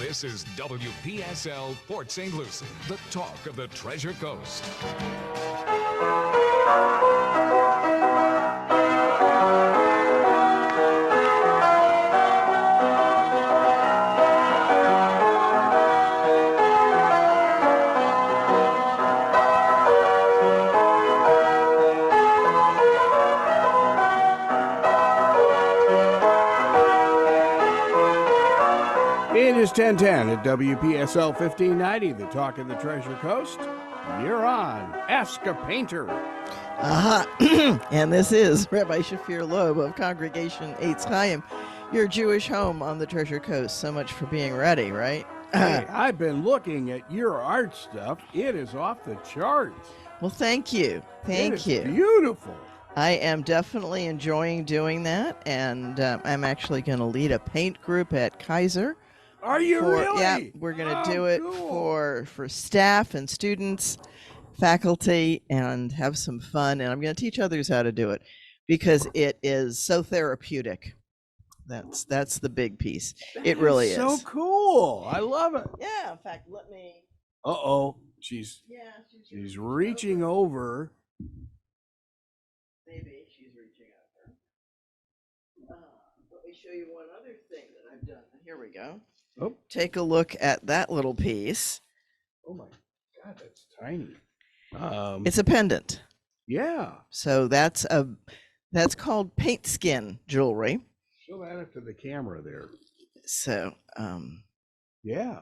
This is WPSL Port St. Lucie, the talk of the Treasure Coast. It is 10:10 at WPSL 1590, the talk of the Treasure Coast. You're on Ask a Painter. And this is Rabbi Shafir Loeb of Congregation Eitz Chayim, your Jewish home on the Treasure Coast. So much for being ready, right? Hey, I've been looking at your art stuff. It is off the charts. Well, thank you. Thank you. Beautiful. I am definitely enjoying doing that, and I'm actually going to lead a paint group at Kaiser. Are you really? Yeah, we're going to do it cool. for staff and students, faculty, and have some fun. And I'm going to teach others how to do it because it is so therapeutic. That's the big piece. It really is. So cool. I love it. Yeah, in fact, let me. Uh-oh. She's reaching over. Maybe she's reaching over. Let me show you one other thing that I've done. Here we go. Oh. Take a look at that little piece. Oh my God, that's tiny. It's a pendant. Yeah. So that's called paint skin jewelry. Show that up to the camera there. So Yeah.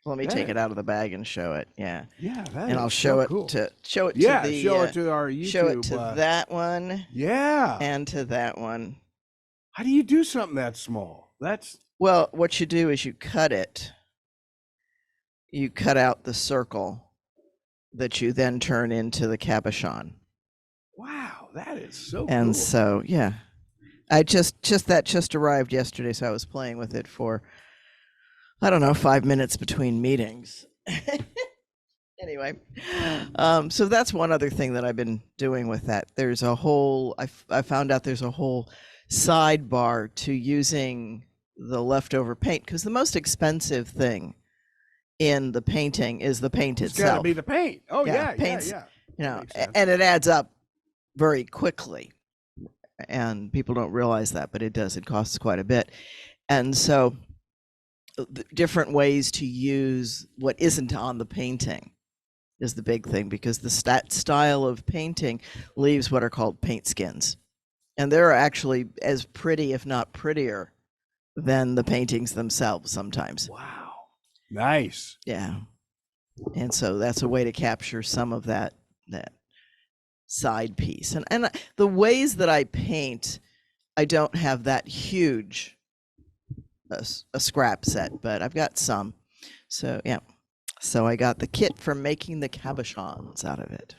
let me take it out of the bag and show it. Yeah. Yeah, that And is I'll show so it cool. to show it Yeah, to the show it to our YouTube. show it to that one Yeah. and to that one. How do you do something that small? That's Well, what you do is you cut it. You cut out the circle that you then turn into the cabochon. wow. That is so And cool. so, yeah, I just arrived yesterday, so I was playing with it for, I don't know, 5 minutes between meetings. Anyway, so that's one other thing that I've been doing with that. There's a whole, I found out there's a whole sidebar to using the leftover paint, because the most expensive thing in the painting is the paint It's itself. got to be the paint. Oh, yeah. paint's, Yeah. you know, Makes sense. and it adds up very quickly. And people don't realize that, but it does. It costs quite a bit. And so different ways to use what isn't on the painting is the big thing, because the style of painting leaves what are called paint skins. And they're actually as pretty, if not prettier, than the paintings themselves sometimes. Wow. Nice. Yeah. And so that's a way to capture some of that side piece. And the ways that I paint, I don't have that huge a scrap set, but I've got some. So yeah. So I got the kit for making the cabochons out of it.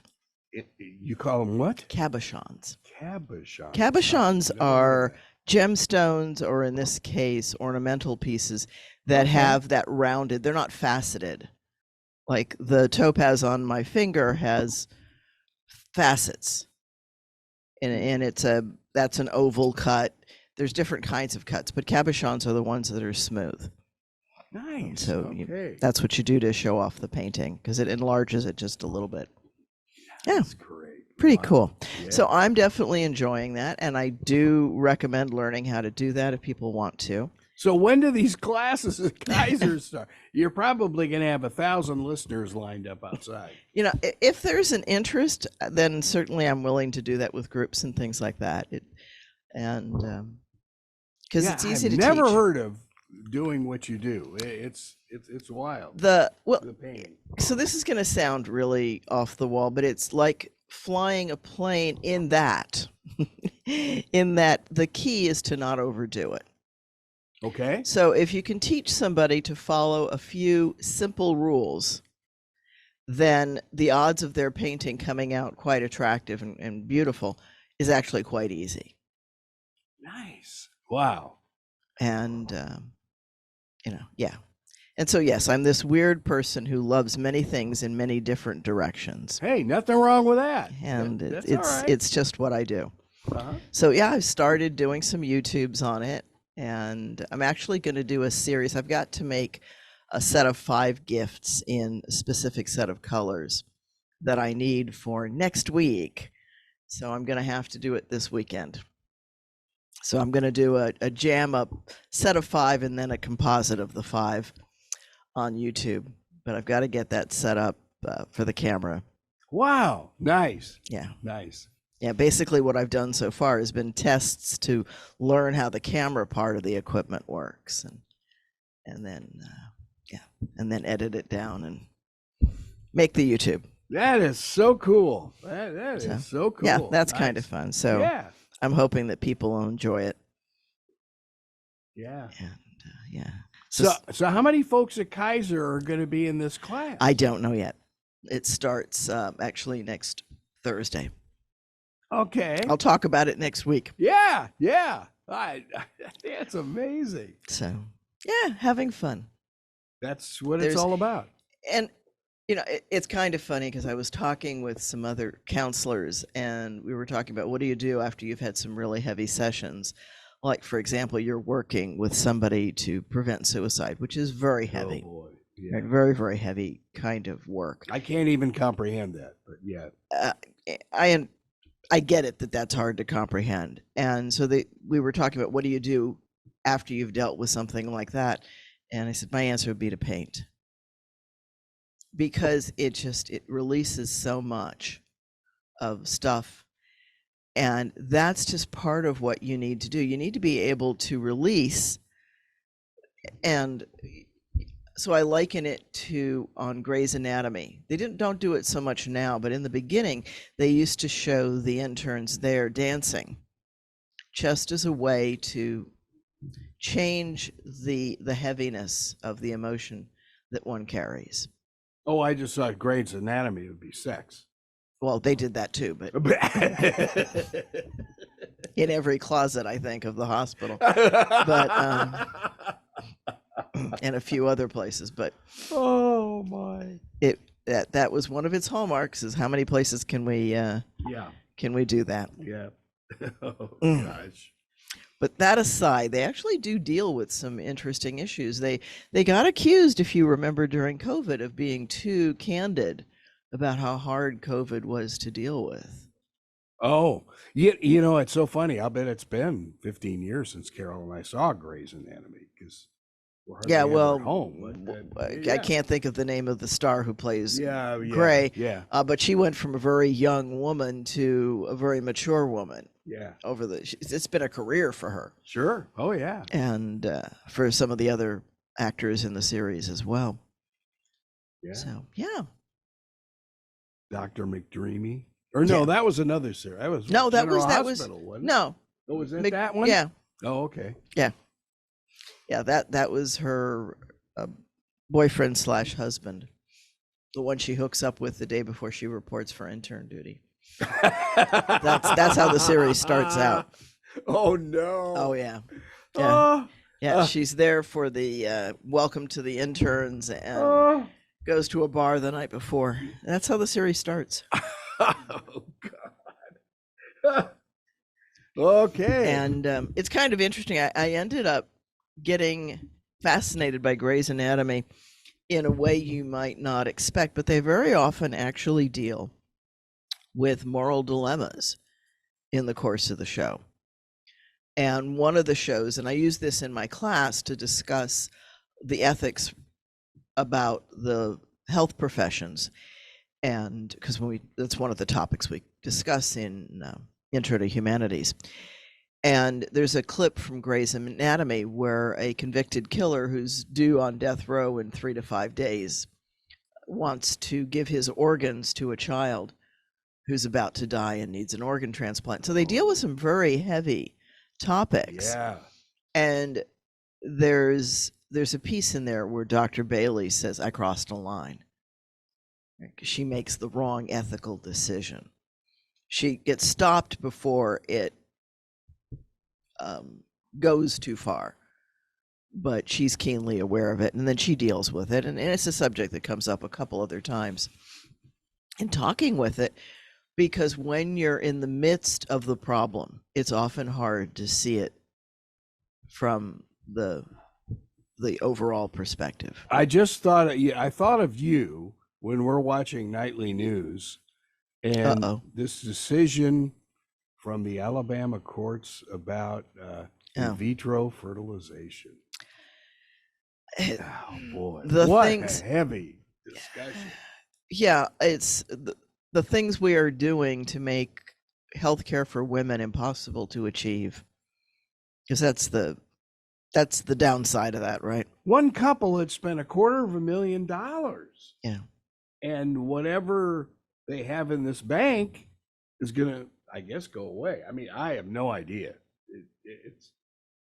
You call them what? Cabochons. Cabochons. Cabochons are gemstones, or in this case, ornamental pieces that have that rounded, they're not faceted. Like the topaz on my finger has facets. And that's an oval cut. There's different kinds of cuts, but cabochons are the ones that are smooth. Nice. So okay. that's what you do to show off the painting, because it enlarges it just a little bit. Yeah. That's great. Pretty Wow. cool. Yeah. So I'm definitely enjoying that, and I do recommend learning how to do that if people want to. So when do these classes at Kaiser start? You're probably going to have 1,000 listeners lined up outside. You know, if there's an interest, then certainly I'm willing to do that with groups and things like that. Because it's easy to teach. I've never heard of doing what you do. It's wild. The painting. So this is going to sound really off the wall, but it's like flying a plane in that the key is to not overdo it. Okay. So if you can teach somebody to follow a few simple rules, then the odds of their painting coming out quite attractive and beautiful is actually quite easy. Nice. Wow. And, yeah. And so, yes, I'm this weird person who loves many things in many different directions. Hey, nothing wrong with that. And That's all right. it's just what I do. Uh-huh. So, yeah, I've started doing some YouTubes on it. And I'm actually going to do a series. I've got to make a set of 5 gifts in a specific set of colors that I need for next week. So I'm going to have to do it this weekend. So I'm going to do a jam up set of 5 and then a composite of the 5 on YouTube. But I've got to get that set up for the camera. Wow. Nice. Yeah. Nice. Yeah, basically what I've done so far has been tests to learn how the camera part of the equipment works, and then edit it down and make the YouTube. That is so cool. That is so cool. Yeah, that's nice. kind of fun. So yeah. I'm hoping that people will enjoy it. Yeah. And So how many folks at Kaiser are going to be in this class? I don't know yet. It starts actually next Thursday. Okay. I'll talk about it next week. Yeah. That's amazing. So yeah, having fun. That's what it's all about. And it's kind of funny because I was talking with some other counselors, and we were talking about what do you do after you've had some really heavy sessions. Like, for example, you're working with somebody to prevent suicide, which is very heavy. Oh boy. Yeah. Right? Very, very heavy kind of work. I can't even comprehend that, but yeah. I get it that that's hard to comprehend. And so we were talking about what do you do after you've dealt with something like that? And I said, my answer would be to paint. Because it releases so much of stuff. And that's just part of what you need to do. You need to be able to release. And so I liken it to on Grey's Anatomy. They don't do it so much now, but in the beginning, they used to show the interns there dancing, just as a way to change the heaviness of the emotion that one carries. Oh, I just thought Grey's Anatomy would be sex. Well, they did that too, but in every closet, I think, of the hospital, but and a few other places. But oh my, that was one of its hallmarks: is how many places can we do that? Yeah. Oh gosh. But that aside, they actually do deal with some interesting issues. They got accused, if you remember, during COVID of being too candid about how hard COVID was to deal with. Oh, it's so funny. I'll bet it's been 15 years since Carol and I saw Grey's Anatomy because we're hardly ever at home. But, I can't think of the name of the star who plays Grey. Yeah. But she went from a very young woman to a very mature woman. Yeah. It's been a career for her. Sure. Oh yeah. And for some of the other actors in the series as well. Yeah. So yeah. Dr. McDreamy. Or no, that was another series. That was no, that was no. Oh, was it that one? Yeah. Oh, okay. Yeah. Yeah, that was her boyfriend / husband, the one she hooks up with the day before she reports for intern duty. That's how the series starts out. Oh no. Oh yeah. Yeah. Yeah, she's there for the welcome to the interns and goes to a bar the night before. That's how the series starts. Oh God. Okay. And it's kind of interesting. I ended up getting fascinated by Grey's Anatomy in a way you might not expect, but they very often actually deal with moral dilemmas in the course of the show. And one of the shows, and I use this in my class to discuss the ethics about the health professions, and because that's one of the topics we discuss in Intro to Humanities. And there's a clip from Grey's Anatomy where a convicted killer who's due on death row in 3 to 5 days wants to give his organs to a child who's about to die and needs an organ transplant. So they deal with some very heavy topics. Yeah. And there's a piece in there where Dr. Bailey says, I crossed a line. She makes the wrong ethical decision. She gets stopped before it goes too far, but she's keenly aware of it, and then she deals with it. And it's a subject that comes up a couple other times in talking with it, because when you're in the midst of the problem, it's often hard to see it from the the overall perspective. I just thought, I thought of you when we're watching nightly news, and this decision from the Alabama courts about in vitro fertilization. Oh boy, what a heavy discussion. Yeah, it's the things we are doing to make healthcare for women impossible to achieve, because that's the downside of that, right? One couple had spent $250,000. Yeah. And whatever they have in this bank is going to, I guess, go away. I mean, I have no idea.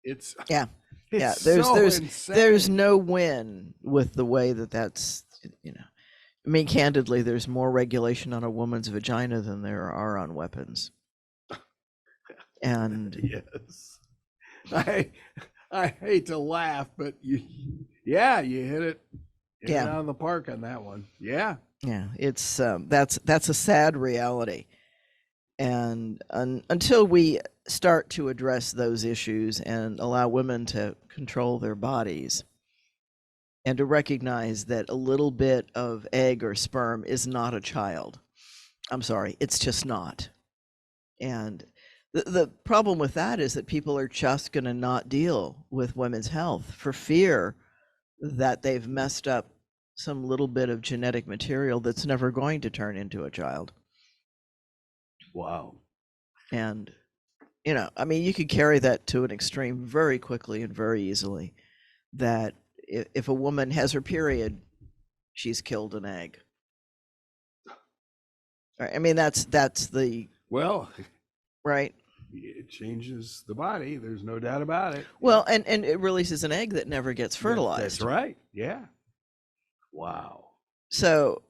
It's yeah. There's there's no win with the way that's, you know, I mean, candidly, there's more regulation on a woman's vagina than there are on weapons. And yes, I hate to laugh, but you hit it out of the park on that one. Yeah. It's that's a sad reality, and until we start to address those issues and allow women to control their bodies, and to recognize that a little bit of egg or sperm is not a child. I'm sorry, it's just not. And the problem with that is that people are just going to not deal with women's health for fear that they've messed up some little bit of genetic material that's never going to turn into a child. Wow. And, you know, I mean, you could carry that to an extreme very quickly and very easily, that if a woman has her period, she's killed an egg. I mean, that's the... Well... Right. It changes the body. There's no doubt about it. Well, and it releases an egg that never gets fertilized. That's right. Yeah. Wow. So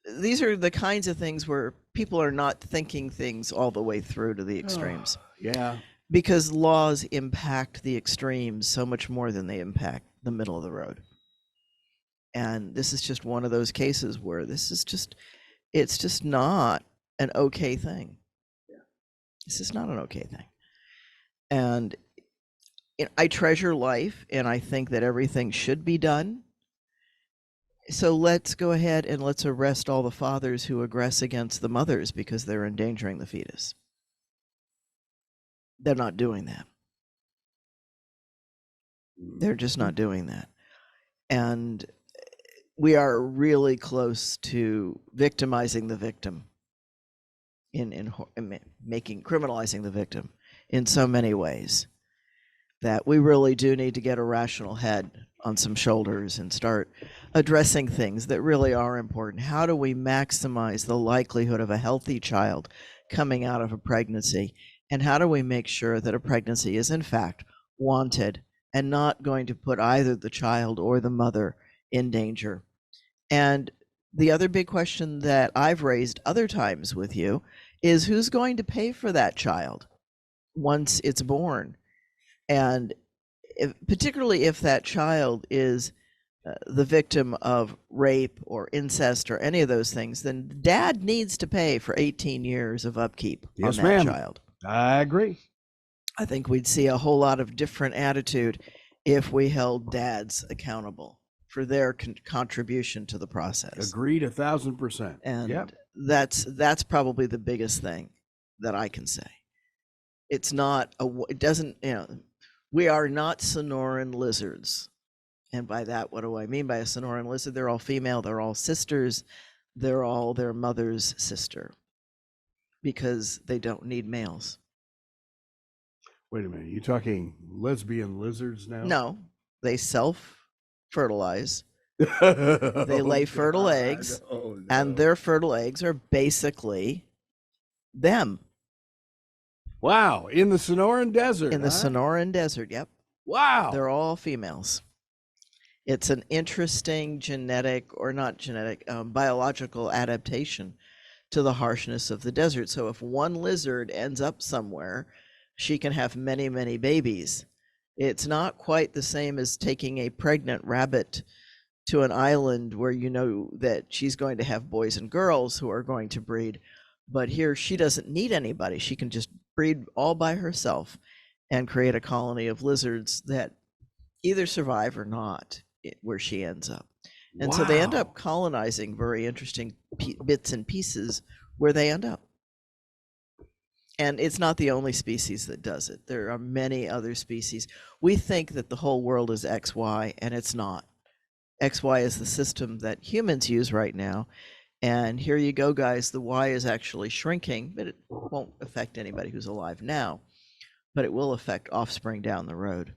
these are the kinds of things where people are not thinking things all the way through to the extremes. Yeah. Because laws impact the extremes so much more than they impact the middle of the road. And this is just one of those cases where it's just not an okay thing. This is not an okay thing. And I treasure life, and I think that everything should be done. So let's go ahead and let's arrest all the fathers who aggress against the mothers because they're endangering the fetus. They're not doing that. They're just not doing that. And we are really close to victimizing the victim. In criminalizing the victim in so many ways, that we really do need to get a rational head on some shoulders and start addressing things that really are important. How do we maximize the likelihood of a healthy child coming out of a pregnancy? And how do we make sure that a pregnancy is in fact wanted and not going to put either the child or the mother in danger? And the other big question that I've raised other times with you is who's going to pay for that child once it's born? And particularly if that child is the victim of rape or incest or any of those things, then dad needs to pay for 18 years of upkeep on that child. I agree. I think we'd see a whole lot of different attitude if we held dads accountable for their contribution to the process. Agreed 1,000%. And that's probably the biggest thing that I can say. It's not it doesn't, we are not Sonoran lizards. And by that, what do I mean by a Sonoran lizard? They're all female, they're all sisters, they're all their mother's sister, because they don't need males. Wait a minute, you talking lesbian lizards now? No, they self-fertilize. They lay fertile eggs, and their fertile eggs are basically them. Wow, in the Sonoran Desert. In the Sonoran Desert, yep. Wow. They're all females. It's an interesting biological adaptation to the harshness of the desert. So if one lizard ends up somewhere, she can have many, many babies. It's not quite the same as taking a pregnant rabbit to an island where you know that she's going to have boys and girls who are going to breed. But here she doesn't need anybody. She can just breed all by herself and create a colony of lizards that either survive or not where she ends up. And so they end up colonizing very interesting bits and pieces where they end up. And it's not the only species that does it. There are many other species. We think that the whole world is XY, and it's not. XY is the system that humans use right now. And here you go, guys. The Y is actually shrinking, but it won't affect anybody who's alive now. But it will affect offspring down the road.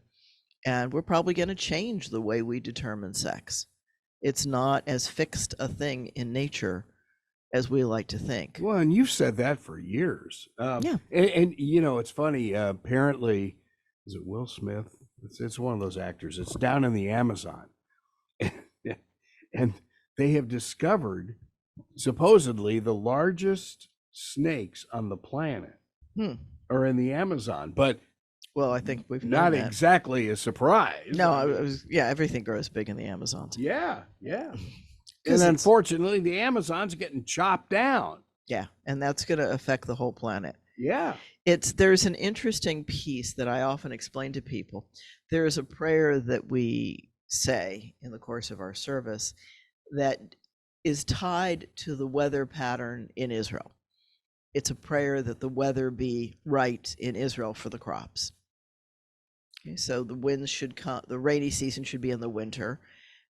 And we're probably going to change the way we determine sex. It's not as fixed a thing in nature as we like to think. Well, and you've said that for years. Yeah. And you know, it's funny. Apparently, is it Will Smith? It's one of those actors. It's down in the Amazon. And they have discovered supposedly the largest snakes on the planet are in the Amazon. But well, I think we've not exactly a surprise. No, everything grows big in the Amazons. Yeah. And unfortunately, the Amazon's getting chopped down. Yeah, and that's going to affect the whole planet. Yeah. There's an interesting piece that I often explain to people. There is a prayer that we say in the course of our service that is tied to the weather pattern in Israel. It's a prayer that the weather be right in Israel for the crops. Okay, so the winds should come, the rainy season should be in the winter,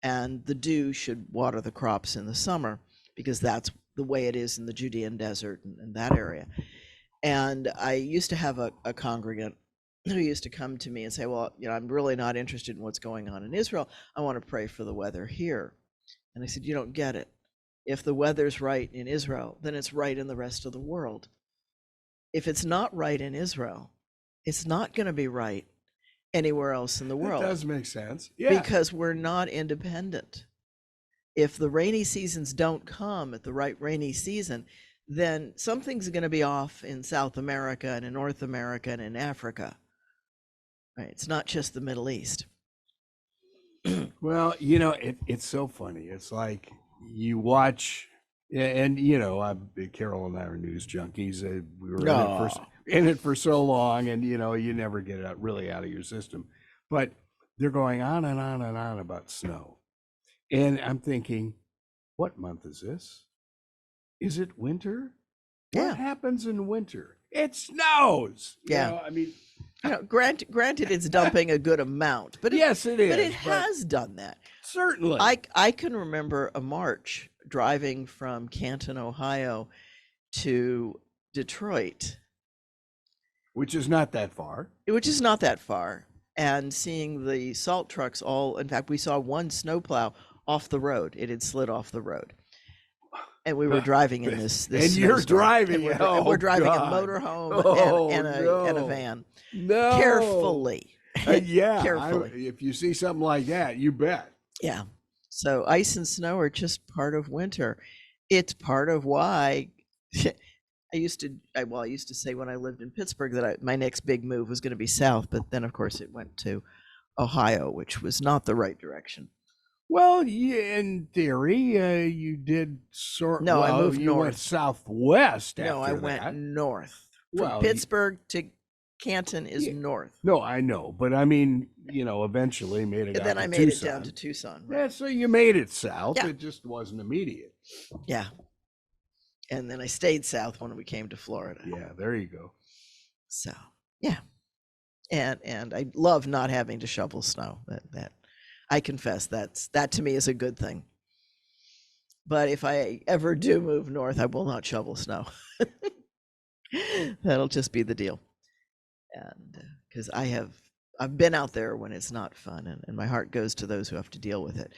and the dew should water the crops in the summer, because that's the way it is in the Judean desert and that area. And I used to have a congregant who used to come to me and say, well, you know, I'm really not interested in what's going on in Israel. I want to pray for the weather here. And I said, you don't get it. If the weather's right in Israel, then it's right in the rest of the world. If it's not right in Israel, it's not going to be right anywhere else in the world. That does make sense. Yeah. Because we're not independent. If the rainy seasons don't come at the right rainy season, then something's going to be off in South America and in North America and in Africa. Right? It's not just the Middle East. Well, you know, it's so funny. It's like you watch, and you know, Carol and I are news junkies. We were in it for so long, and you know, you never get it really out of your system. But they're going on and on and on about snow, and I'm thinking, what month is this? Is it winter? Yeah. What happens in winter? It snows. Yeah. You know, I mean, you know, granted, it's dumping a good amount, but yes, it is. But it has done that. Certainly. I can remember a March driving from Canton, Ohio, to Detroit, which is not that far. And seeing the salt trucks in fact, we saw one snowplow off the road. It had slid off the road. And we were driving in this and you're driving. And we're driving a motorhome and a van. No. Carefully. Yeah. Carefully. If you see something like that, you bet. Yeah. So ice and snow are just part of winter. It's part of why I used to say when I lived in Pittsburgh that my next big move was going to be south, but then of course it went to Ohio, which was not the right direction. Well, yeah, in theory, you did sort. No, I moved north. Went southwest. No, I went north. From Pittsburgh to Canton is north. No, I know, but I mean, you know, eventually made it. And then I made it down to Tucson. Right? Yeah, so you made it south. Yeah. It just wasn't immediate. Yeah. And then I stayed south when we came to Florida. Yeah, there you go. So yeah, and I love not having to shovel snow. That I confess that to me is a good thing. But if I ever do move north, I will not shovel snow. That'll just be the deal. And because I've been out there when it's not fun, and my heart goes to those who have to deal with it.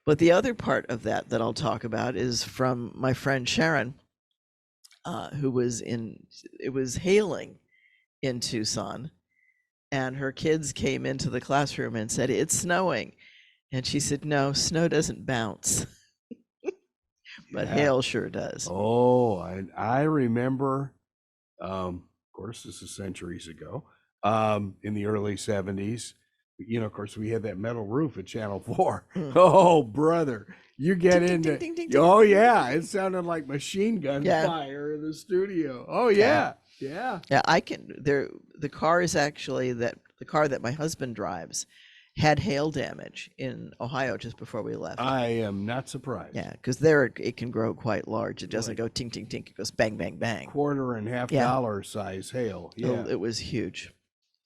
But the other part of that I'll talk about is from my friend Sharon, who was it was hailing in Tucson, and her kids came into the classroom and said, "It's snowing." And she said, "No, snow doesn't bounce, but hail sure does." Oh, I remember, of course, this is centuries ago, in the early 70s, you know, of course, we had that metal roof at Channel 4. Oh, brother, you get into, oh, yeah, it sounded like machine gun fire in the studio. Oh, yeah. Yeah, I can, the car is actually the car that my husband drives had hail damage in Ohio just before we left. I am not surprised. Yeah, because there it can grow quite large. It doesn't go tink, tink, tink. It goes bang, bang, bang. $quarter-and-half size hail. Yeah. It was huge.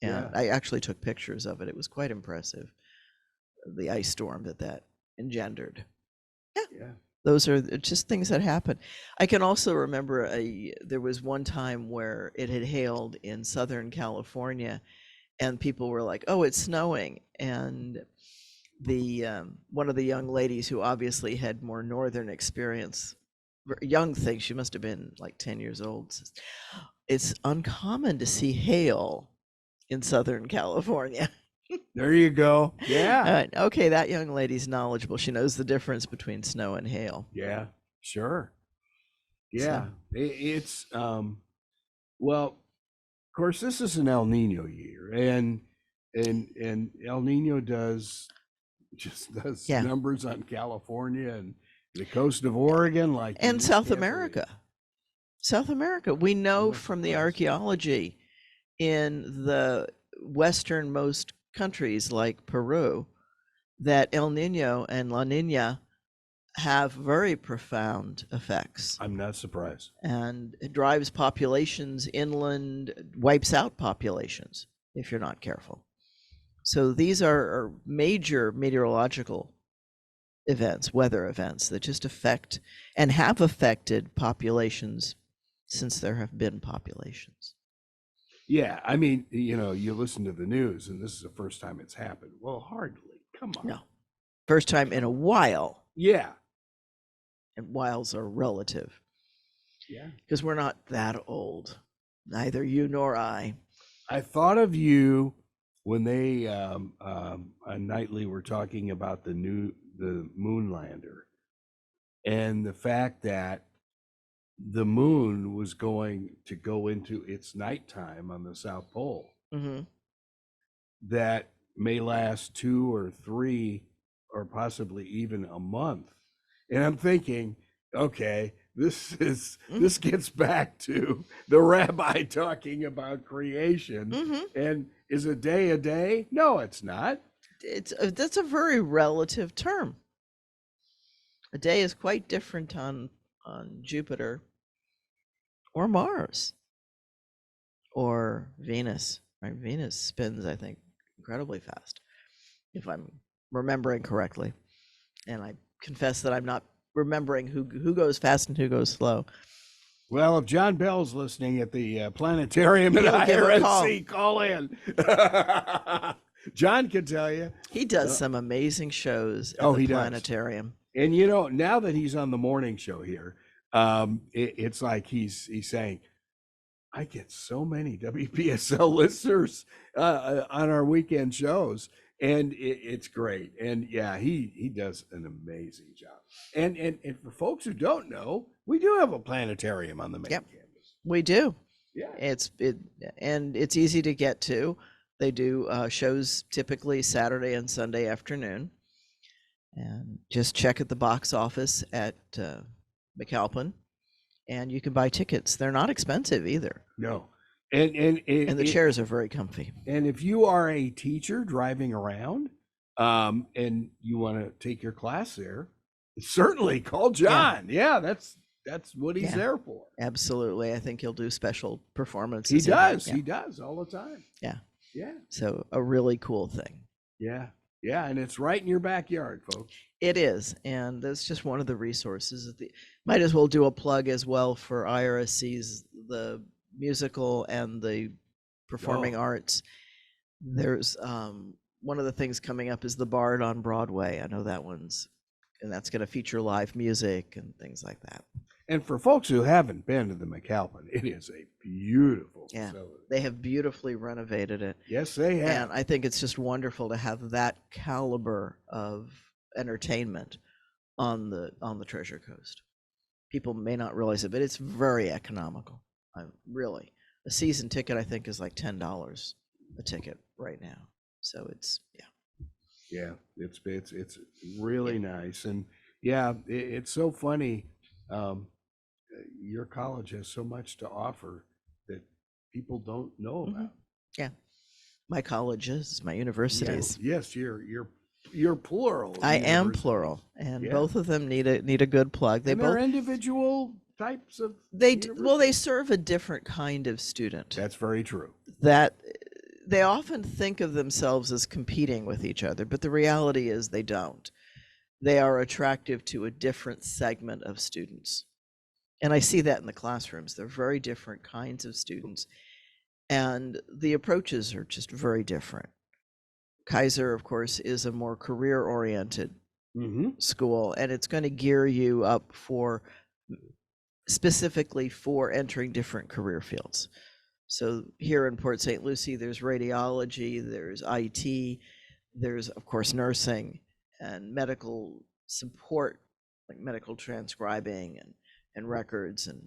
And I actually took pictures of it. It was quite impressive, the ice storm that engendered. Yeah. Those are just things that happen. I can also remember there was one time where it had hailed in Southern California, and people were like, "Oh, it's snowing." And the one of the young ladies who obviously had more northern experience, young thing, she must have been like 10 years old, says, "It's uncommon to see hail in Southern California." There you go. Yeah. Okay, that young lady's knowledgeable. She knows the difference between snow and hail. Yeah, sure. Yeah. It's well, of course, this is an El Nino year, and El Nino does numbers on California and the coast of Oregon, and South America. South America. We know from the archaeology in the westernmost countries like Peru that El Nino and La Nina have very profound effects. I'm not surprised. And it drives populations inland, wipes out populations if you're not careful. So these are major meteorological events, weather events that just affect and have affected populations since there have been populations. Yeah, I mean, you listen to the news, and this is the first time it's happened. Well, hardly. Come on. No. First time in a while. Yeah. And whiles are relative. Yeah. Because we're not that old. Neither you nor I. I thought of you when they nightly were talking about the moon lander, and the fact that the moon was going to go into its nighttime on the South Pole. Mm-hmm. That may last 2 or 3 or possibly even a month. And I'm thinking, okay, this gets back to the rabbi talking about creation. Mm-hmm. And is a day? No, it's not. That's a very relative term. A day is quite different on Jupiter or Mars or Venus. Right? Venus spins, I think, incredibly fast, if I'm remembering correctly. And I confess that I'm not remembering who goes fast and who goes slow. Well, if John Bell's listening at the planetarium at IRSC, call in. John can tell you. He does some amazing shows at the planetarium. Does. And now that he's on the morning show here, it's like he's saying, I get so many WPSL listeners on our weekend shows, and it's great. And yeah, he does an amazing job. And for folks who don't know, we do have a planetarium on the main campus. We do. Yeah. It's easy to get to. They do shows typically Saturday and Sunday afternoon. And just check at the box office at McAlpin, and you can buy tickets. They're not expensive either. No. And the chairs are very comfy. And if you are a teacher driving around and you want to take your class there, certainly call John. Yeah, that's what he's there for. Absolutely. I think he'll do special performances. He does. He does all the time. Yeah. Yeah. So a really cool thing. Yeah. Yeah, and it's right in your backyard, folks. It is, and that's just one of the resources. Might as well do a plug as well for IRSC's, the musical and the performing arts. There's one of the things coming up is the Bard on Broadway. I know that and that's going to feature live music and things like that. And for folks who haven't been to the McAlpin, it is a beautiful facility. They have beautifully renovated it. Yes, they have. And I think it's just wonderful to have that caliber of entertainment on the Treasure Coast. People may not realize it, but it's very economical. Really, a season ticket I think is like $10 a ticket right now. So it's it's really nice. And it's so funny. Your college has so much to offer that people don't know about. Yeah. my colleges, my universities. Yes, you're plural. I am plural, and both of them need a good plug. They both individual types of. They serve a different kind of student. That's very true. That they often think of themselves as competing with each other, but the reality is they don't. They are attractive to a different segment of students. And I see that in the classrooms. They're very different kinds of students. And the approaches are just very different. Kaiser, of course, is a more career-oriented school, and it's going to gear you up specifically for entering different career fields. So here in Port St. Lucie, there's radiology, there's IT, there's, of course, nursing and medical support, like medical transcribing and records and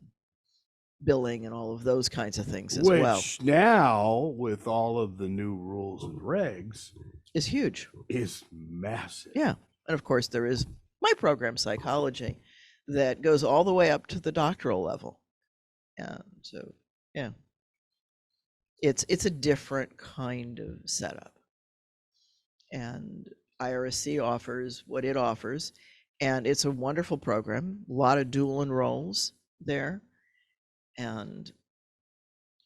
billing and all of those kinds of things as well. Which now, with all of the new rules and regs, is huge. Is massive. Yeah. And of course, there is my program, psychology, that goes all the way up to the doctoral level. And so, yeah, it's a different kind of setup. And IRSC offers what it offers, and it's a wonderful program. A lot of dual enrolls there. And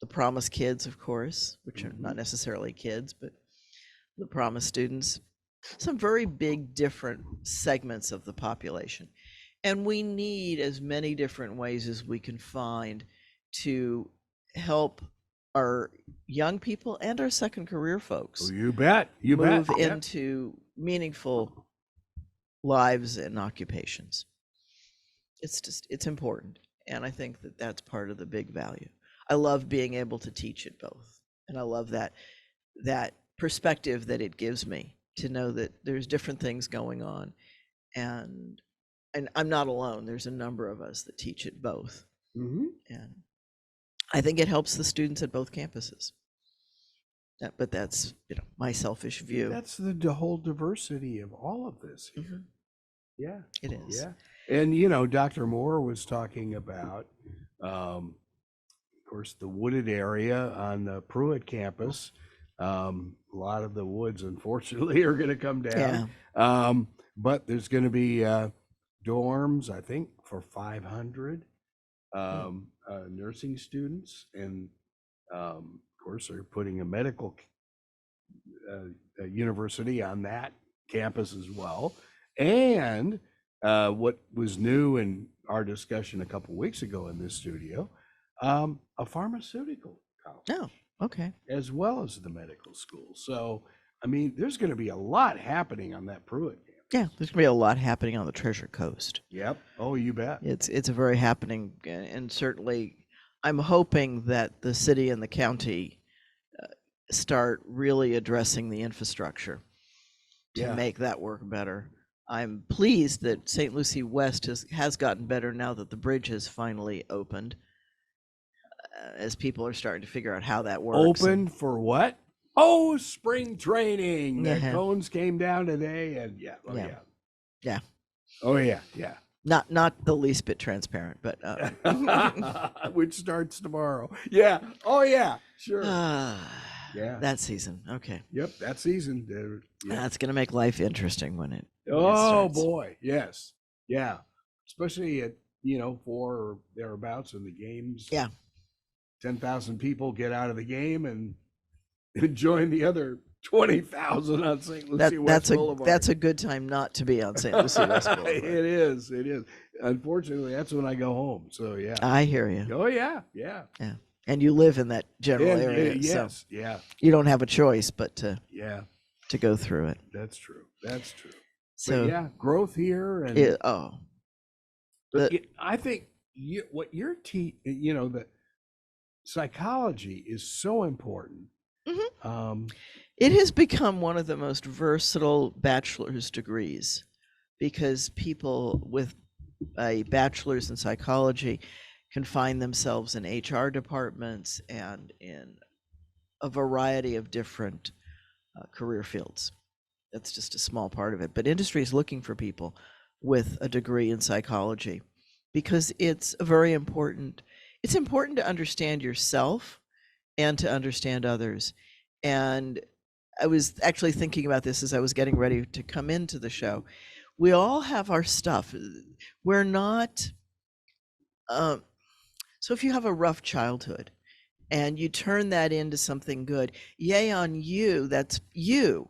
the Promise kids, of course, which are not necessarily kids, but the Promise students, some very big different segments of the population. And we need as many different ways as we can find to help our young people and our second career folks. Oh, you bet. Move into meaningful lives and occupations. It's important. And I think that that's part of the big value. I love being able to teach it both. And I love that perspective that it gives me to know that there's different things going on. And I'm not alone. There's a number of us that teach it both. And I think it helps the students at both campuses. But that's, my selfish view. That's the whole diversity of all of this here. Yeah. It is. Yeah. And, Dr. Moore was talking about, of course, the wooded area on the Pruitt campus. A lot of the woods, unfortunately, are going to come down. Yeah. But there's going to be dorms, I think, for 500 nursing students. And, of course, they're putting a medical university on that campus as well. And what was new in our discussion a couple weeks ago in this studio, a pharmaceutical college. Oh, okay. As well as the medical school. So, I mean, there's going to be a lot happening on that Pruitt campus. Yeah, there's going to be a lot happening on the Treasure Coast. Yep. Oh, you bet. It's a very happening, and certainly I'm hoping that the city and the county start really addressing the infrastructure to make that work better. I'm pleased that St. Lucie West has gotten better now that the bridge has finally opened, as people are starting to figure out how that works. Open for what? Oh, spring training. The cones came down today, and yeah. Oh yeah. Not the least bit transparent, but which starts tomorrow. Yeah. Oh yeah. Sure. Yeah. That season. Okay. Yep. That season. Yeah. That's going to make life interesting when it. Oh boy. Yes. Yeah. Especially at 4 or thereabouts in the games. Yeah. 10,000 people get out of the game and join the other 20,000 on St. Lucie West Boulevard. That's a good time not to be on St. Lucie West Boulevard. It is. Unfortunately, that's when I go home. So yeah. I hear you. Oh yeah. And you live in that general area. Yes. So yeah. You don't have a choice but to go through it. That's true. So but yeah, growth here and I think what you're the psychology is so important. It has become one of the most versatile bachelor's degrees because people with a bachelor's in psychology can find themselves in HR departments and in a variety of different career fields. That's just a small part of it. But industry is looking for people with a degree in psychology because it's very important. It's important to understand yourself and to understand others. And I was actually thinking about this as I was getting ready to come into the show. We all have our stuff. We're not, so if you have a rough childhood and you turn that into something good, yay on you, that's you.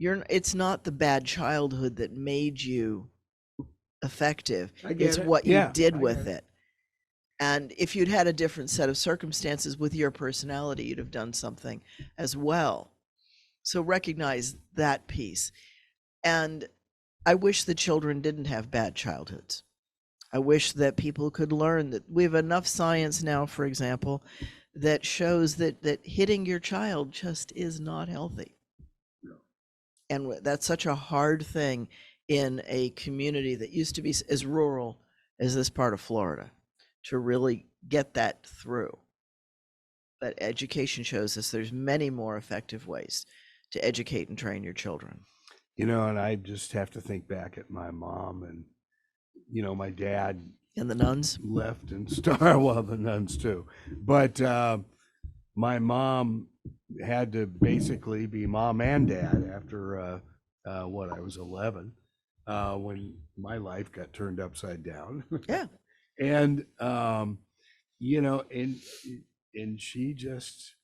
It's not the bad childhood that made you effective. It's what you did with it. And if you'd had a different set of circumstances with your personality, you'd have done something as well. So recognize that piece. And I wish the children didn't have bad childhoods. I wish that people could learn that we have enough science now, for example, that shows that hitting your child just is not healthy. No. And that's such a hard thing in a community that used to be as rural as this part of Florida, to really get that through. But education shows us there's many more effective ways to educate and train your children. And I just have to think back at my mom and, my dad. And the nuns? Left and started, well, the nuns too. But my mom had to basically be mom and dad after, I was 11, when my life got turned upside down. Yeah. And, and she just,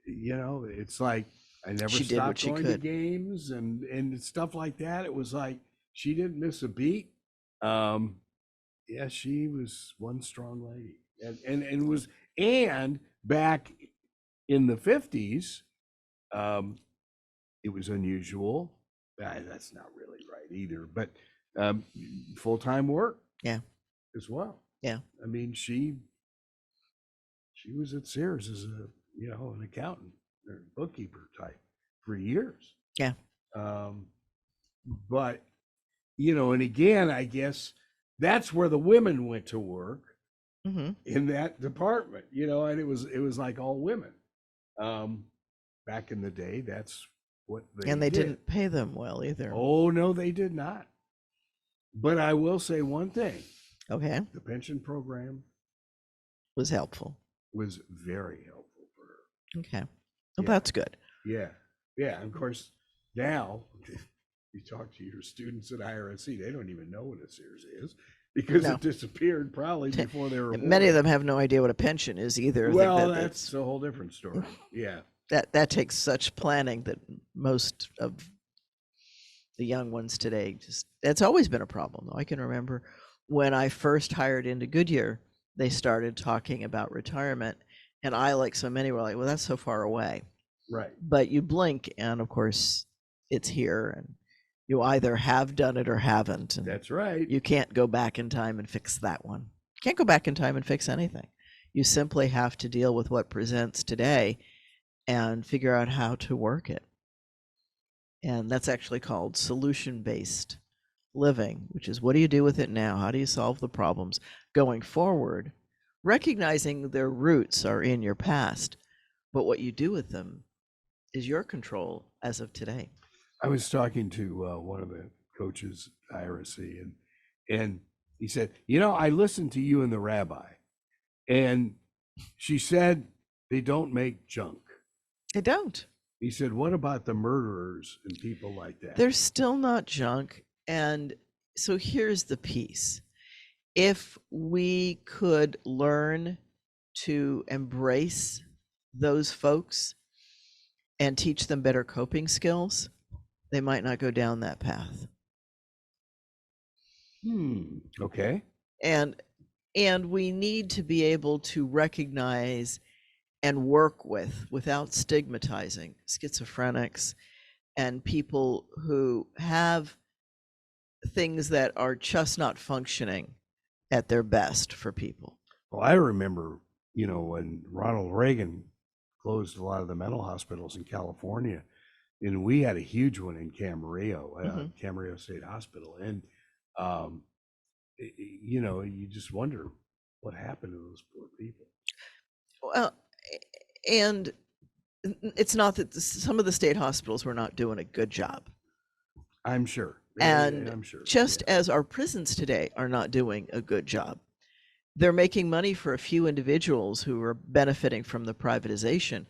it's like, I never stopped going to games and stuff like that. It was like, she didn't miss a beat. She was one strong lady. And back in the 50s, it was unusual. That's not really right either, but full-time work. Yeah. As well. Yeah. I mean, she was at Sears as an accountant or bookkeeper type for years. Yeah. But, and again, I guess that's where the women went to work in that department, and it was like all women. Back in the day, that's what they didn't pay them well either. Oh, no, they did not. But I will say one thing. Okay. The pension program was helpful. Was very helpful for her. Okay. Well, that's good. Yeah. Yeah. And of course, now you talk to your students at IRSC, they don't even know what a Sears is because it disappeared probably before they were born. Many of them have no idea what a pension is either. Well, that's a whole different story. Yeah. That takes such planning that most of the young ones today that's always been a problem though. I can remember when I first hired into Goodyear, they started talking about retirement, and I, like so many, were like, well, that's so far away. Right. But you blink, and of course, it's here, and you either have done it or haven't. And that's right. You can't go back in time and fix that one. You can't go back in time and fix anything. You simply have to deal with what presents today and figure out how to work it. And that's actually called solution-based living, which is what do you do with it now? How do you solve the problems going forward? Recognizing their roots are in your past, but what you do with them is your control as of today. I was talking to one of the coaches at IRSC, and he said, I listened to you and the rabbi, and she said they don't make junk. They don't. He said, what about the murderers and people like that? They're still not junk. And so here's the piece. If we could learn to embrace those folks and teach them better coping skills, they might not go down that path. Okay. And we need to be able to recognize and work without stigmatizing schizophrenics and people who have things that are just not functioning at their best for people. Well, I remember, when Ronald Reagan closed a lot of the mental hospitals in California, and we had a huge one in Camarillo, Camarillo State Hospital. And, you just wonder what happened to those poor people. Well, and it's not that some of the state hospitals were not doing a good job. I'm sure. And I'm sure. Just as our prisons today are not doing a good job. They're making money for a few individuals who are benefiting from the privatization.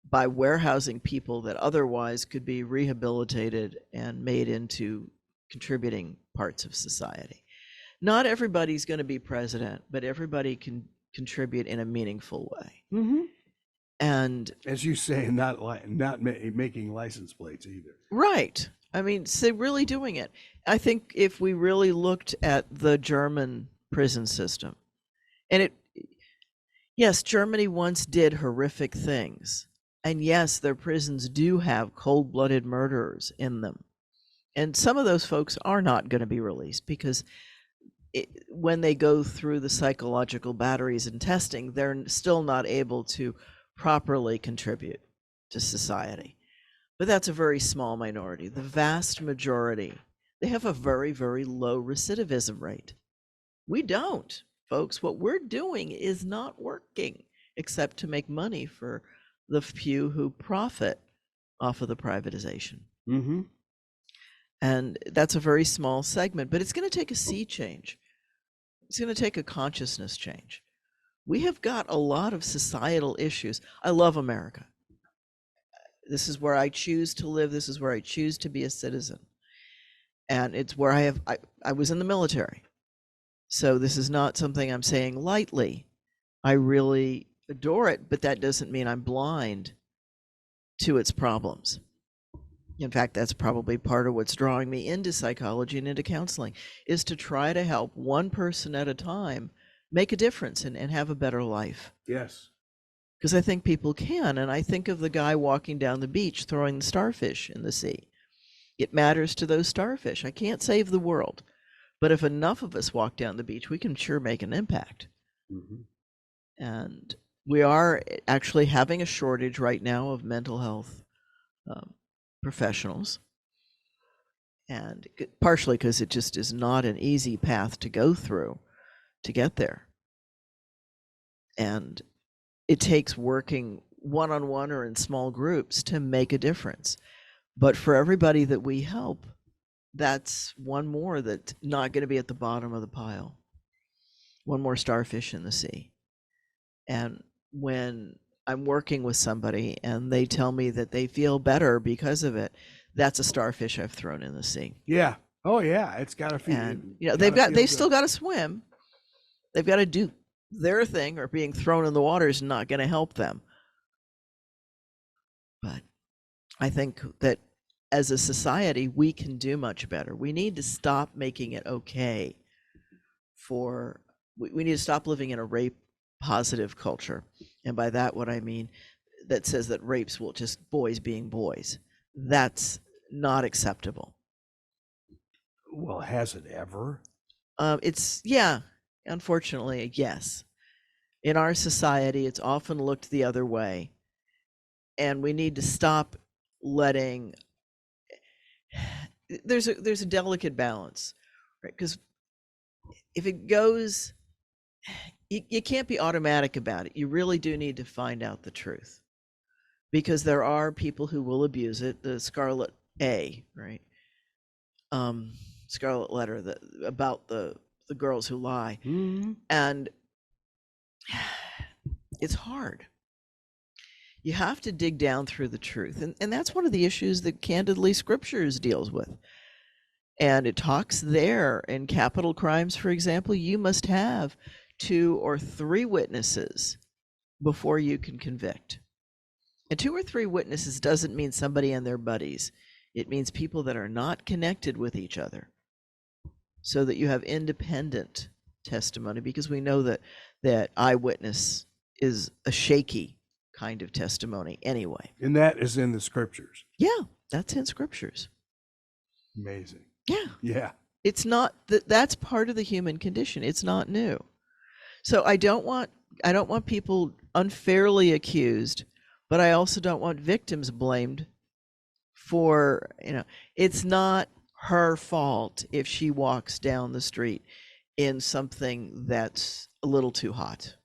by warehousing people that otherwise could be rehabilitated and made into contributing parts of society. Not everybody's going to be president, but everybody can contribute in a meaningful way. Mm-hmm. And as you say, not making license plates either. Right. I mean, so really doing it. I think if we really looked at the German prison system, and yes, Germany once did horrific things. And yes, their prisons do have cold-blooded murderers in them. And some of those folks are not going to be released because when they go through the psychological batteries and testing, they're still not able to properly contribute to society. But that's a very small minority. The vast majority, they have a very, very low recidivism rate. We don't, folks. What we're doing is not working except to make money for the few who profit off of the privatization. Mm-hmm. And that's a very small segment, but it's going to take a sea change. It's going to take a consciousness change. We have got a lot of societal issues. I love America. This is where I choose to live. This is where I choose to be a citizen. And it's where I was in the military. So this is not something I'm saying lightly. I really adore it, but that doesn't mean I'm blind to its problems. In fact, that's probably part of what's drawing me into psychology and into counseling, is to try to help one person at a time make a difference and have a better life. Yes. Because I think people can. And I think of the guy walking down the beach throwing the starfish in the sea. It matters to those starfish. I can't save the world. But if enough of us walk down the beach, we can sure make an impact. Mm-hmm. And we are actually having a shortage right now of mental health professionals. And partially because it just is not an easy path to go through to get there. And it takes working one-on-one or in small groups to make a difference. But for everybody that we help, that's one more that's not going to be at the bottom of the pile. One more starfish in the sea. And when I'm working with somebody and they tell me that they feel better because of it, that's a starfish I've thrown in the sea. Yeah. Oh yeah. It's got to feel. And they've still got to swim. They've got to do their thing, or being thrown in the water is not going to help them. But I think that as a society, we can do much better. We need to stop making it okay we need to stop living in a rape positive culture. And by that, what I mean, that says that rapes will just boys being boys. That's not acceptable. Well, has it ever? Unfortunately, yes. In our society, it's often looked the other way. And we need to stop letting, there's a delicate balance, right? Because if it goes, you can't be automatic about it. You really do need to find out the truth, because there are people who will abuse it. The Scarlet A, right? Scarlet Letter, about the girls who lie. Mm-hmm. And it's hard. You have to dig down through the truth. And that's one of the issues that Candidly Scriptures deals with. And it talks there in capital crimes, for example, you must have 2 or 3 witnesses before you can convict. And 2 or 3 witnesses doesn't mean somebody and their buddies. It means people that are not connected with each other, so that you have independent testimony, because we know that eyewitness is a shaky kind of testimony anyway. And that is in the scriptures. Yeah, that's in scriptures. Amazing. Yeah. Yeah. It's not that's part of the human condition. It's not new. So I don't want people unfairly accused, but I also don't want victims blamed for, it's not her fault if she walks down the street in something that's a little too hot.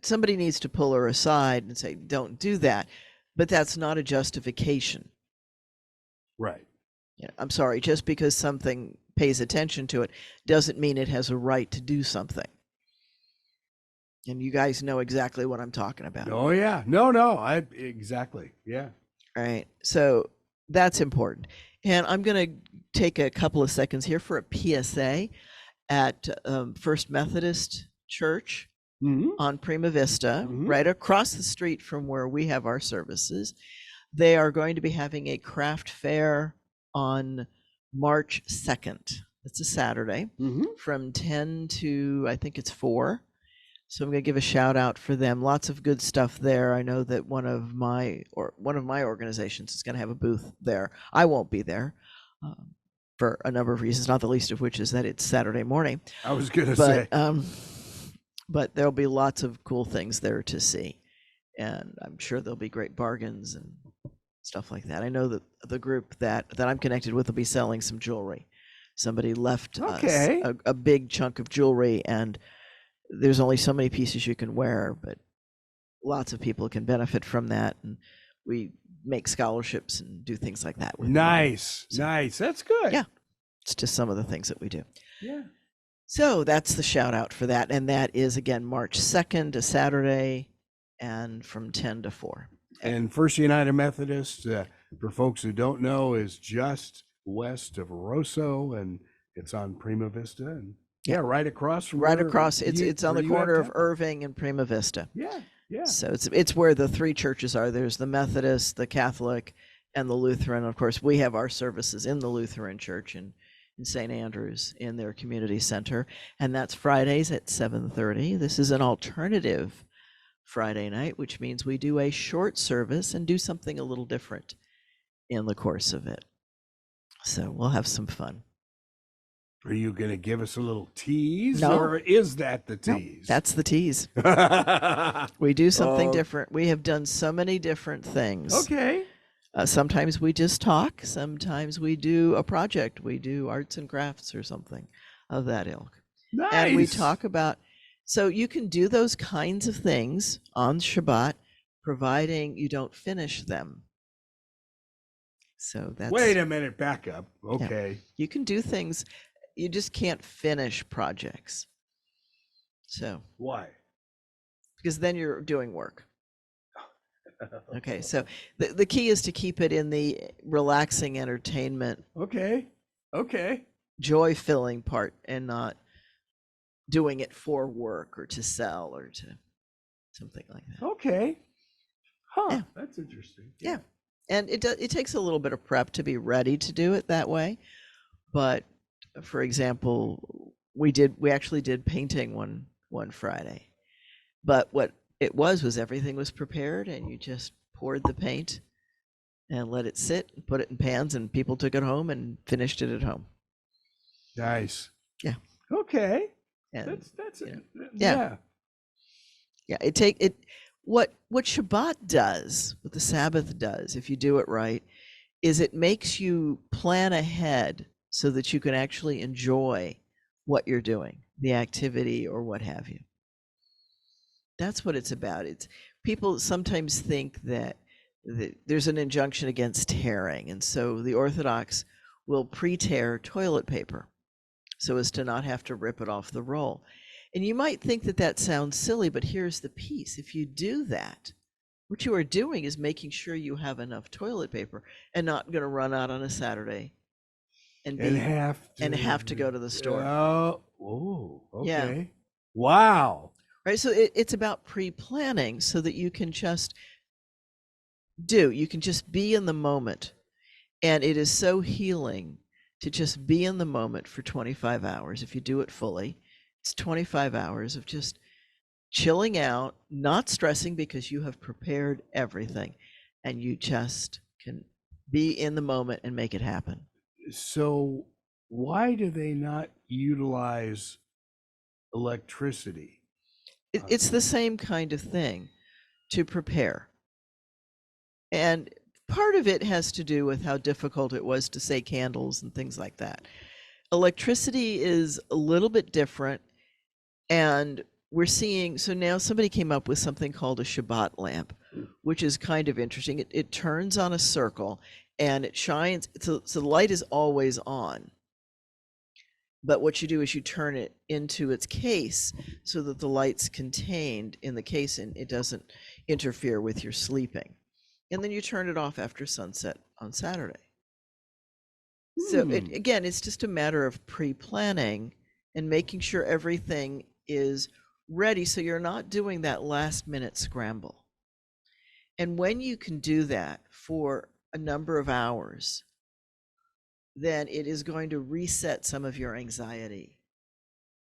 Somebody needs to pull her aside and say, don't do that. But that's not a justification. Right. I'm sorry, just because something pays attention to it doesn't mean it has a right to do something. And you guys know exactly what I'm talking about. Oh yeah. No, exactly. Yeah. All right. So that's important. And I'm going to take a couple of seconds here for a PSA at First Methodist Church on Prima Vista, right across the street from where we have our services. They are going to be having a craft fair on March 2nd. It's a Saturday from 10 to, I think it's 4. So I'm going to give a shout out for them. Lots of good stuff there. I know that one of my organizations is going to have a booth there. I won't be there for a number of reasons, not the least of which is that it's Saturday morning. I was going to say. But there'll be lots of cool things there to see. And I'm sure there'll be great bargains and stuff like that. I know that the group that I'm connected with will be selling some jewelry. Somebody left us a big chunk of jewelry, and there's only so many pieces you can wear, but lots of people can benefit from that. And we make scholarships and do things like that. Nice. That's good. Yeah. It's just some of the things that we do. Yeah. So that's the shout out for that. And that is, again, March 2nd, a Saturday, and from 10 to 4. And First United Methodist, for folks who don't know, is just west of Rosso, and it's on Prima Vista. And right across from it's on the corner of Irving and Prima Vista. Yeah. So it's where the 3 churches are. There's the Methodist, the Catholic, and the Lutheran. Of course, we have our services in the Lutheran Church in St. Andrews in their community center, and that's Fridays at 7:30. This is an alternative Friday night, which means we do a short service and do something a little different in the course of it. So we'll have some fun. Are you going to give us a little tease, No. or is that the tease? No, that's the tease. We do something different. We have done so many different things. Okay. Sometimes we just talk. Sometimes we do a project. We do arts and crafts or something of that ilk. Nice. And we talk about, so you can do those kinds of things on Shabbat, providing you don't finish them. So that's. Wait a minute, back up. Okay. Yeah. You can do things, you just can't finish projects. So. Why? Because then you're doing work. Okay, so the key is to keep it in the relaxing entertainment. Okay. Joy-filling part, and not doing it for work or to sell or to something like that. Okay. Huh. Yeah. That's interesting. Yeah. And it takes a little bit of prep to be ready to do it that way. But for example, we actually did painting one Friday. But what it was everything was prepared, and you just poured the paint and let it sit and put it in pans, and people took it home and finished it at home. Nice. Yeah. Okay. And that's it. Yeah. What Shabbat does, what the Sabbath does, if you do it right, is it makes you plan ahead so that you can actually enjoy what you're doing, the activity or what have you. That's what it's about. It's people sometimes think that there's an injunction against tearing, and so the Orthodox will pre-tear toilet paper so as to not have to rip it off the roll. And you might think that sounds silly, but here's the piece. If you do that, what you are doing is making sure you have enough toilet paper and not going to run out on a Saturday and have to go to the store. Oh, okay. Yeah. Wow. Right. So it's about pre-planning so that you can just be in the moment. And it is so healing to just be in the moment for 25 hours. If you do it fully, it's 25 hours of just chilling out, not stressing because you have prepared everything and you just can be in the moment and make it happen. So why do they not utilize electricity? It's the same kind of thing to prepare. And part of it has to do with how difficult it was to say candles and things like that. Electricity is a little bit different. And we're seeing, so now somebody came up with something called a Shabbat lamp, which is kind of interesting. It turns on a circle and it shines, so the light is always on. But what you do is you turn it into its case so that the light's contained in the case and it doesn't interfere with your sleeping. And then you turn it off after sunset on Saturday. So again, it's just a matter of pre-planning and making sure everything is ready so you're not doing that last minute scramble. And when you can do that for a number of hours, then it is going to reset some of your anxiety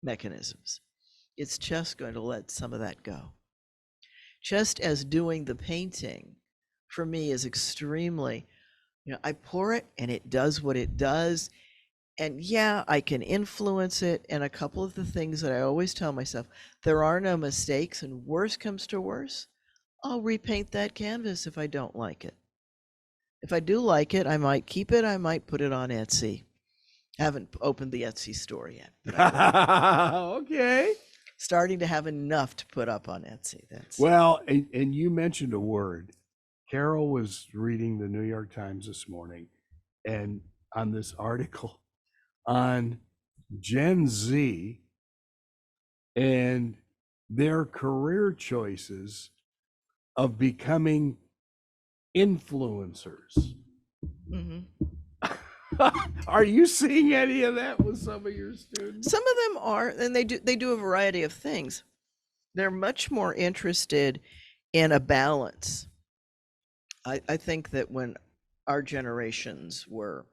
mechanisms. It's just going to let some of that go. Just as doing the painting for me is extremely, I pour it and it does what it does. And yeah, I can influence it. And a couple of the things that I always tell myself, there are no mistakes, and worst comes to worst, I'll repaint that canvas if I don't like it. If I do like it, I might keep it. I might put it on Etsy. I haven't opened the Etsy store yet. Okay. Starting to have enough to put up on Etsy. Well, and you mentioned a word. Carol was reading the New York Times this morning, and on this article on Gen Z and their career choices of becoming influencers. Are you seeing any of that with some of your students? Some of them are, and they do a variety of things. They're much more interested in a balance. I think that when our generations were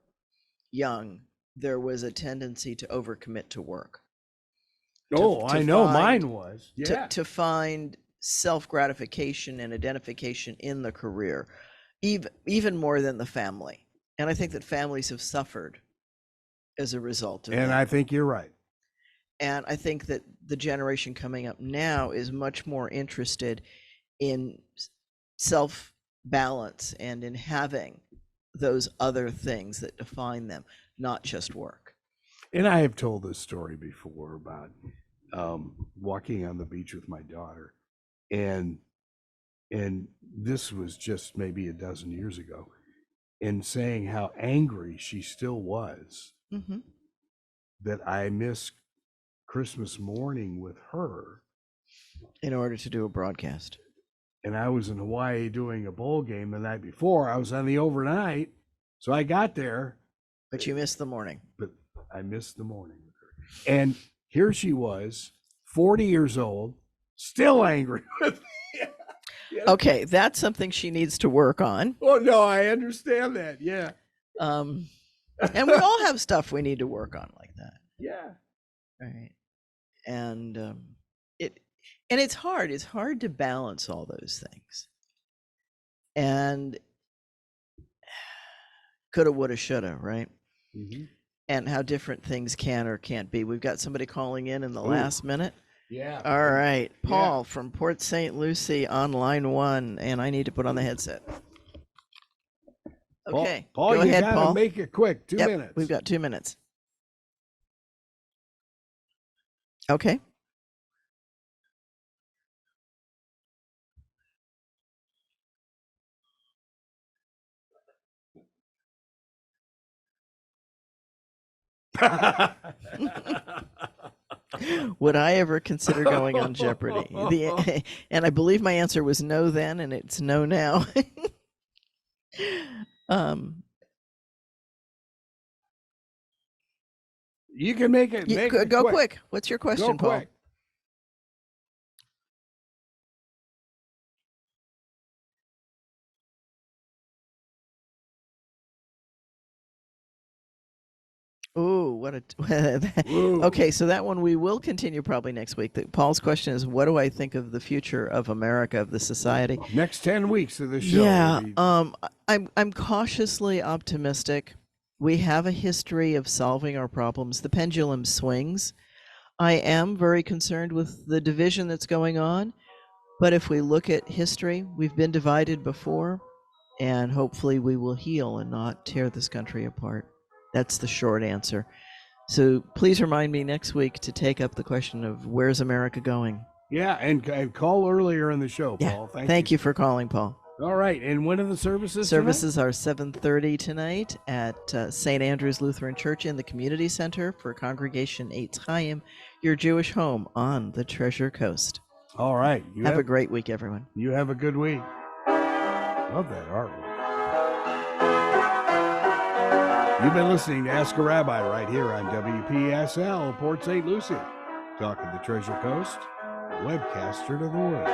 young, there was a tendency to overcommit to work. I know mine was. Yeah. To find self-gratification and identification in the career, even more than the family. And I think that families have suffered as a result of that. And I think you're right. And I think that the generation coming up now is much more interested in self-balance and in having those other things that define them, not just work. And I have told this story before about walking on the beach with my daughter. And this was just maybe a dozen years ago, and saying how angry she still was that I missed Christmas morning with her in order to do a broadcast. And I was in Hawaii doing a bowl game the night before. I was on the overnight, so I got there. But you missed the morning. But I missed the morning with her. And here she was, 40 years old, still angry with me. Okay, that's something she needs to work on. Oh, no, I understand that. Yeah. And we all have stuff we need to work on like that. Yeah. Right. And it's hard. It's hard to balance all those things. And coulda, woulda, shoulda, right? And how different things can or can't be. We've got somebody calling in the last minute. Yeah. All right. Paul from Port St. Lucie on line 1, and I need to put on the headset. Okay. Paul, go you ahead, gotta Paul. make it quick. 2 minutes. We've got 2 minutes. Okay. Would I ever consider going on Jeopardy? And I believe my answer was no then, and it's no now. You can make it. Go quick. What's your question, Go Paul? quick. Ooh, what a okay. So that one we will continue probably next week. Paul's question is, what do I think of the future of America, of the society? Next 10 weeks of the show. Yeah, I'm cautiously optimistic. We have a history of solving our problems. The pendulum swings. I am very concerned with the division that's going on, but if we look at history, we've been divided before, and hopefully we will heal and not tear this country apart. That's the short answer. So please remind me next week to take up the question of where's America going? Yeah, and call earlier in the show, Paul. Thank you for calling, Paul. All right. And when are the services? Services are 7:30 tonight at St. Andrew's Lutheran Church in the Community Center for Congregation Eitz Chayim, your Jewish home on the Treasure Coast. All right. Have a great week, everyone. You have a good week. Love that artwork. You've been listening to Ask a Rabbi right here on WPSL, Port St. Lucie. Talking the Treasure Coast, webcaster to the world.